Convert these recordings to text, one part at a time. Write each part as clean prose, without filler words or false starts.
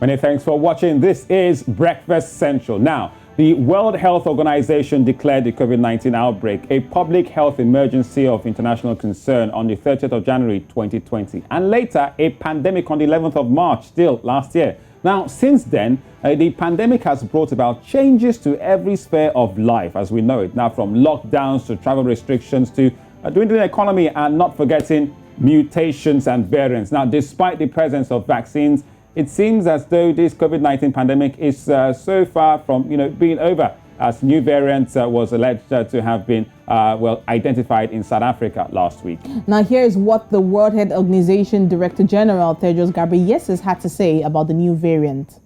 Many thanks for watching. This is Breakfast Central. Now, the World Health Organization declared the COVID-19 outbreak a public health emergency of international concern on the 30th of January 2020, and later a pandemic on the 11th of March, still last year. Now, since then, the pandemic has brought about changes to every sphere of life as we know it. Now, from lockdowns to travel restrictions to dwindling economy, and not forgetting mutations and variants. Now, despite the presence of vaccines, it seems as though this COVID-19 pandemic is so far from being over, as new variants was alleged to have been identified in South Africa last week. Now, here's what the World Health Organization Director General Tedros Ghebreyesus had to say about the new variant.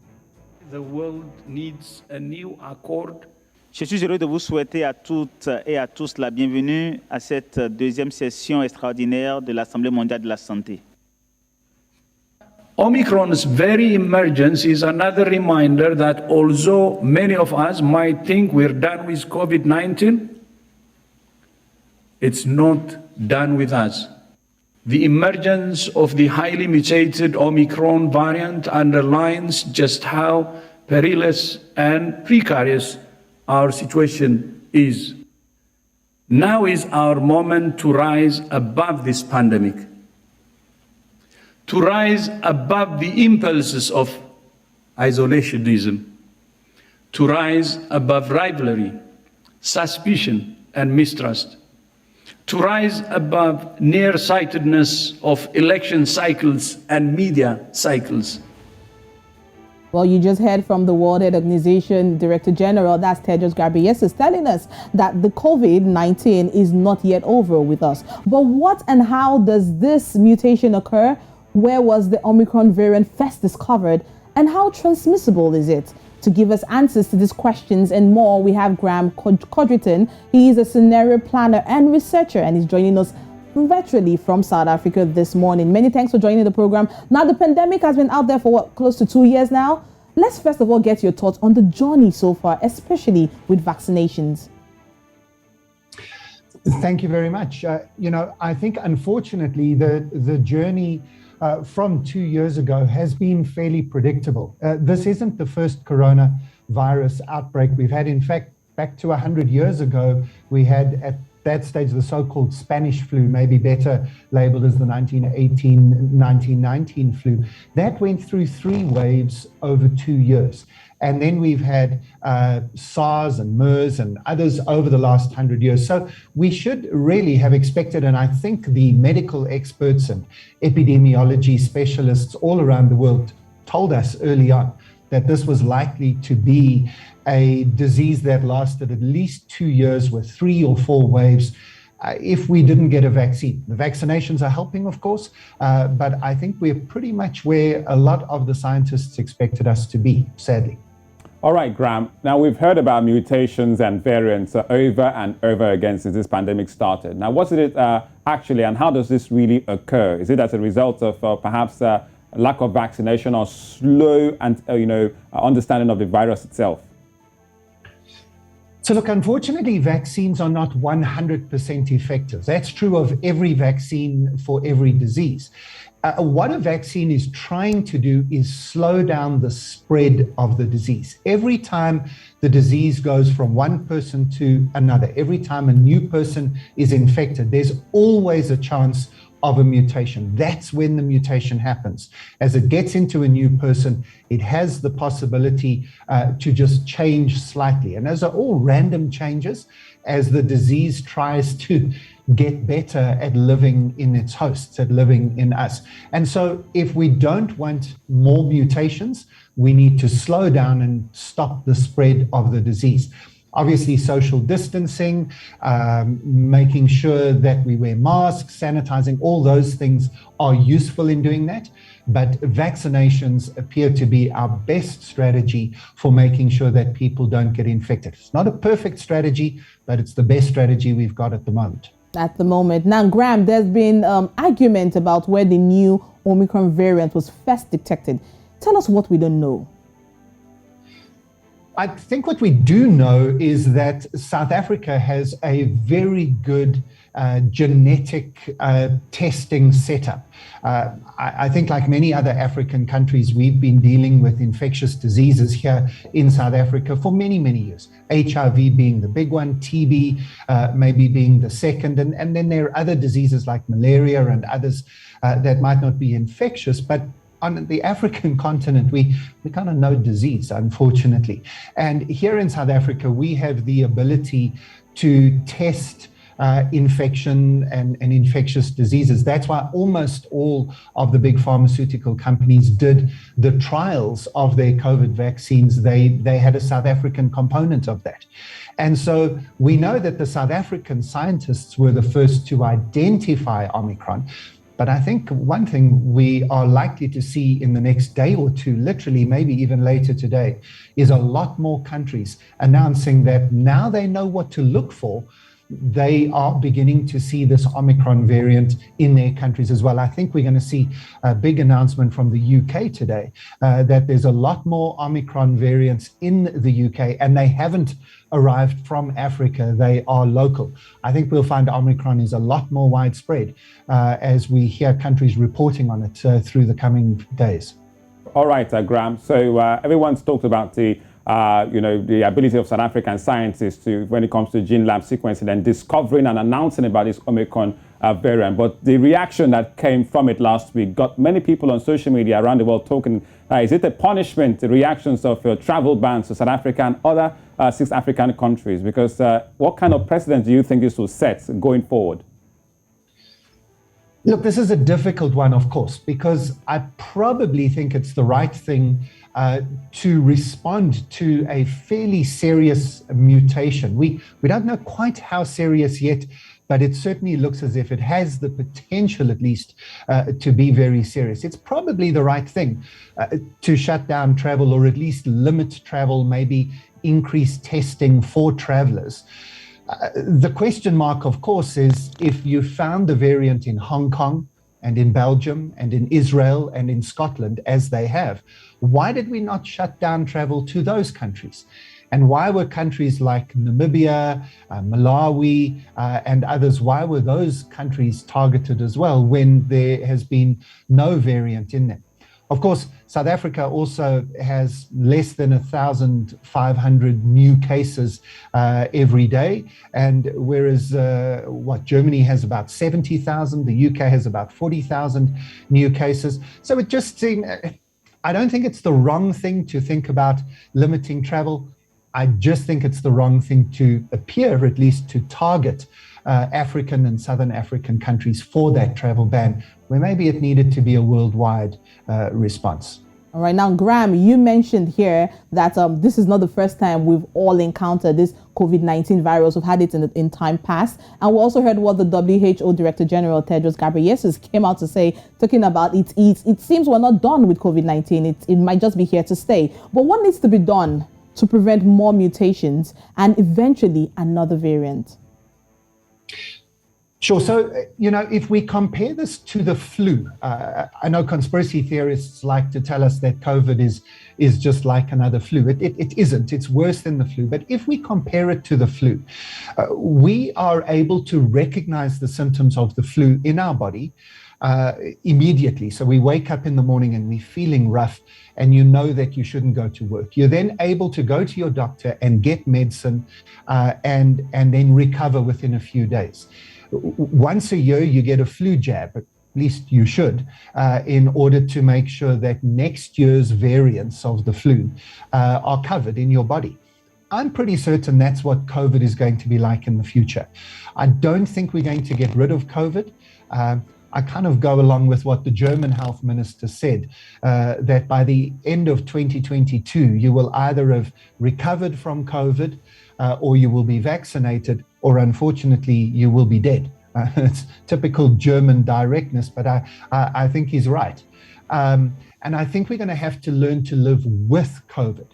The world needs a new accord. Je suis heureux de vous souhaiter à toutes et à tous la bienvenue à cette deuxième session extraordinaire de l'Assemblée mondiale de la santé. Omicron's very emergence is another reminder that although many of us might think we're done with COVID-19, it's not done with us. The emergence of the highly mutated Omicron variant underlines just how perilous and precarious our situation is. Now is our moment to rise above this pandemic, to rise above the impulses of isolationism, to rise above rivalry, suspicion, and mistrust, to rise above nearsightedness of election cycles and media cycles. Well, you just heard from the World Health Organization Director General, that's Tedros Ghebreyesus, telling us that the COVID-19 is not yet over with us. But what and how does this mutation occur? Where was the Omicron variant first discovered? And how transmissible is it? To give us answers to these questions and more, we have Graham Codrington. He is a scenario planner and researcher, and he's joining us virtually from South Africa this morning. Many thanks for joining the program. Now, the pandemic has been out there for close to 2 years now. Let's first of all get your thoughts on the journey so far, especially with vaccinations. Thank you very much. I think unfortunately the journey from 2 years ago has been fairly predictable. This isn't the first coronavirus outbreak we've had. In fact, back to 100 years ago, we had at that stage the so-called Spanish flu, maybe better labeled as the 1919 flu. That went through 3 waves over 2 years. And then we've had SARS and MERS and others over the last 100 years. So we should really have expected, and I think the medical experts and epidemiology specialists all around the world told us early on that this was likely to be a disease that lasted at least 2 years with 3 or 4 waves if we didn't get a vaccine. The vaccinations are helping, of course, but I think we're pretty much where a lot of the scientists expected us to be, sadly. All right, Graham. Now, we've heard about mutations and variants over and over again since this pandemic started. Now, what is it actually, and how does this really occur? Is it as a result of perhaps lack of vaccination or slow and understanding of the virus itself? So look, unfortunately, vaccines are not 100% effective. That's true of every vaccine for every disease. What a vaccine is trying to do is slow down the spread of the disease. Every time the disease goes from one person to another, every time a new person is infected, there's always a chance of a mutation. That's when the mutation happens. As it gets into a new person, it has the possibility to just change slightly. And those are all random changes as the disease tries to get better at living in its hosts, at living in us. And so if we don't want more mutations, we need to slow down and stop the spread of the disease. Obviously, social distancing, making sure that we wear masks, sanitizing, all those things are useful in doing that. But vaccinations appear to be our best strategy for making sure that people don't get infected. It's not a perfect strategy, but it's the best strategy we've got at the moment. At the moment. Now, Graham, there's been argument about where the new Omicron variant was first detected. Tell us what we don't know. I think what we do know is that South Africa has a very good genetic testing setup. I think like many other African countries, we've been dealing with infectious diseases here in South Africa for many, many years. HIV being the big one, TB maybe being the second, and then there are other diseases like malaria and others that might not be infectious, but on the African continent, we kind of know disease, unfortunately. And here in South Africa, we have the ability to test infection and infectious diseases. That's why almost all of the big pharmaceutical companies did the trials of their COVID vaccines. They had a South African component of that. And so we know that the South African scientists were the first to identify Omicron. But I think one thing we are likely to see in the next day or two, literally maybe even later today, is a lot more countries announcing that now they know what to look for. They are beginning to see this Omicron variant in their countries as well. I think we're going to see a big announcement from the UK today that there's a lot more Omicron variants in the UK, and they haven't arrived from Africa. They are local. I think we'll find Omicron is a lot more widespread as we hear countries reporting on it through the coming days. All right, Graham. So everyone's talked about the ability of South African scientists to, when it comes to gene lab sequencing and discovering and announcing about this Omicron variant. But the reaction that came from it last week got many people on social media around the world talking, is it a punishment, the reactions of travel bans to South Africa and other 6 African countries? Because what kind of precedent do you think this will set going forward? Look, this is a difficult one, of course, because I probably think it's the right thing to respond to a fairly serious mutation. We don't know quite how serious yet, but it certainly looks as if it has the potential, at least, to be very serious. It's probably the right thing to shut down travel, or at least limit travel, maybe increase testing for travelers. The question mark, of course, is if you found the variant in Hong Kong and in Belgium and in Israel and in Scotland, as they have, why did we not shut down travel to those countries? And why were countries like Namibia, Malawi, and others, why were those countries targeted as well when there has been no variant in them? Of course, South Africa also has less than 1,500 new cases every day. And whereas Germany has about 70,000, the UK has about 40,000 new cases. So it just seemed, I don't think it's the wrong thing to think about limiting travel. I just think it's the wrong thing to appear, at least to target African and Southern African countries for that travel ban, where maybe it needed to be a worldwide response. All right, now, Graham, you mentioned here that this is not the first time we've all encountered this COVID-19 virus. We've had it in time past. And we also heard what the WHO Director General, Tedros Ghebreyesus, came out to say, talking about it seems we're not done with COVID-19. It might just be here to stay. But what needs to be done to prevent more mutations and eventually another variant? Sure. So, if we compare this to the flu, I know conspiracy theorists like to tell us that COVID is just like another flu. It isn't. It's worse than the flu. But if we compare it to the flu, we are able to recognize the symptoms of the flu in our body immediately. So we wake up in the morning and we're feeling rough, and you know that you shouldn't go to work. You're then able to go to your doctor and get medicine and then recover within a few days. Once a year, you get a flu jab, at least you should, in order to make sure that next year's variants of the flu are covered in your body. I'm pretty certain that's what COVID is going to be like in the future. I don't think we're going to get rid of COVID. I kind of go along with what the German health minister said, that by the end of 2022, you will either have recovered from COVID or you will be vaccinated, or unfortunately, you will be dead. It's typical German directness, but I think he's right. And I think we're going to have to learn to live with COVID.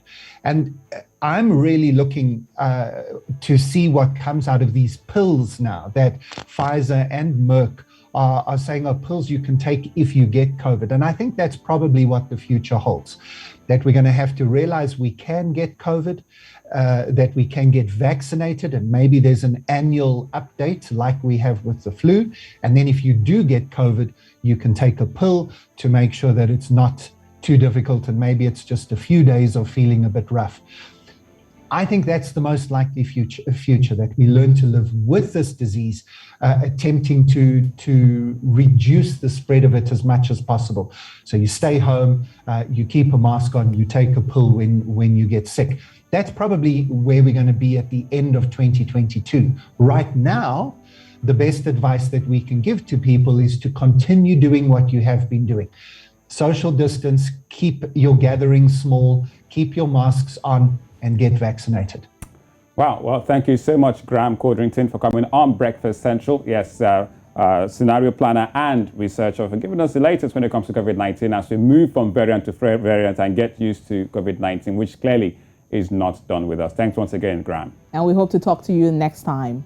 And I'm really looking to see what comes out of these pills now that Pfizer and Merck are saying, oh, pills you can take if you get COVID. And I think that's probably what the future holds, that we're going to have to realize we can get COVID, that we can get vaccinated, and maybe there's an annual update like we have with the flu. And then if you do get COVID, you can take a pill to make sure that it's not too difficult, and maybe it's just a few days of feeling a bit rough. I think that's the most likely future, that we learn to live with this disease, attempting to reduce the spread of it as much as possible. So you stay home, you keep a mask on, you take a pill when you get sick. That's probably where we're going to be at the end of 2022. Right now, the best advice that we can give to people is to continue doing what you have been doing. Social distance, keep your gatherings small, keep your masks on, and get vaccinated. Wow. Well, thank you so much, Graham Codrington, for coming on Breakfast Central. Yes, scenario planner and researcher, for giving us the latest when it comes to COVID-19 as we move from variant to variant and get used to COVID-19, which clearly is not done with us. Thanks once again, Graham. And we hope to talk to you next time.